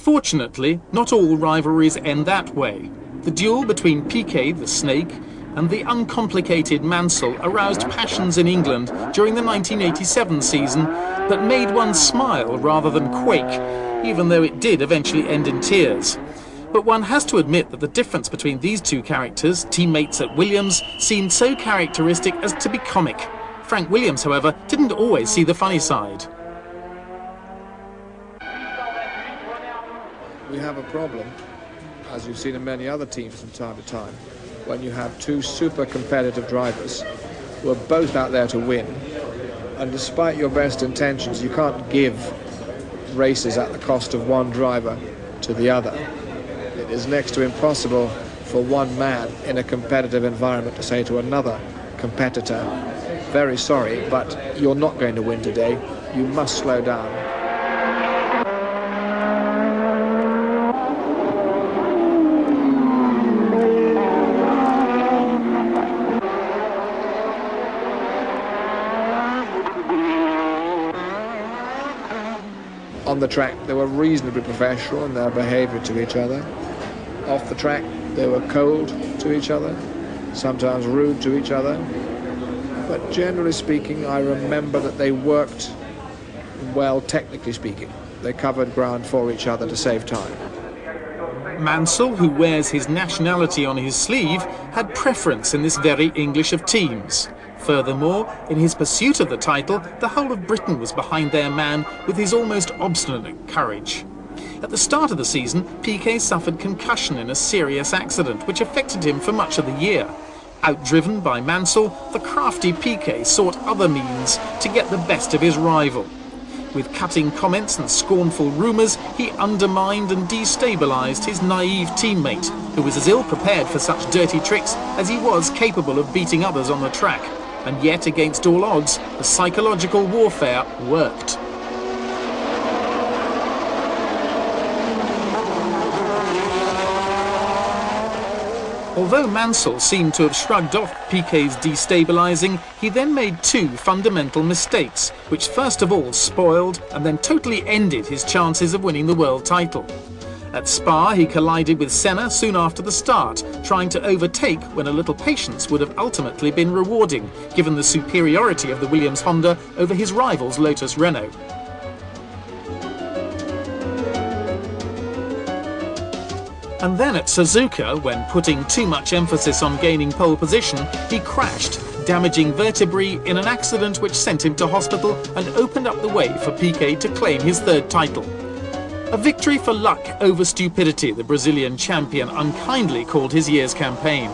Fortunately, not all rivalries end that way. The duel between Piquet, the snake, and the uncomplicated Mansell aroused passions in England during the 1987 season that made one smile rather than quake, even though it did eventually end in tears. But one has to admit that the difference between these two characters, teammates at Williams, seemed so characteristic as to be comic. Frank Williams, however, didn't always see the funny side. We have a problem, as you've seen in many other teams from time to time, when you have two super competitive drivers who are both out there to win, and despite your best intentions, you can't give races at the cost of one driver to the other. It is next to impossible for one man in a competitive environment to say to another competitor, very sorry, but you're not going to win today, you must slow down. On the track, they were reasonably professional in their behaviour to each other. Off the track, they were cold to each other, sometimes rude to each other. But generally speaking, I remember that they worked well, technically speaking. They covered ground for each other to save time. Mansell, who wears his nationality on his sleeve, had preference in this very English of teams. Furthermore, in his pursuit of the title, the whole of Britain was behind their man with his almost obstinate courage. At the start of the season, Piquet suffered concussion in a serious accident which affected him for much of the year. Outdriven by Mansell, the crafty Piquet sought other means to get the best of his rival. With cutting comments and scornful rumours, he undermined and destabilised his naive teammate, who was as ill prepared for such dirty tricks as he was capable of beating others on the track. And yet, against all odds, the psychological warfare worked. Although Mansell seemed to have shrugged off Piquet's destabilising, he then made two fundamental mistakes, which first of all spoiled and then totally ended his chances of winning the world title. At Spa, he collided with Senna soon after the start, trying to overtake when a little patience would have ultimately been rewarding, given the superiority of the Williams Honda over his rival's Lotus Renault. And then at Suzuka, when putting too much emphasis on gaining pole position, he crashed, damaging vertebrae in an accident which sent him to hospital and opened up the way for Piquet to claim his third title. A victory for luck over stupidity, the Brazilian champion unkindly called his year's campaign.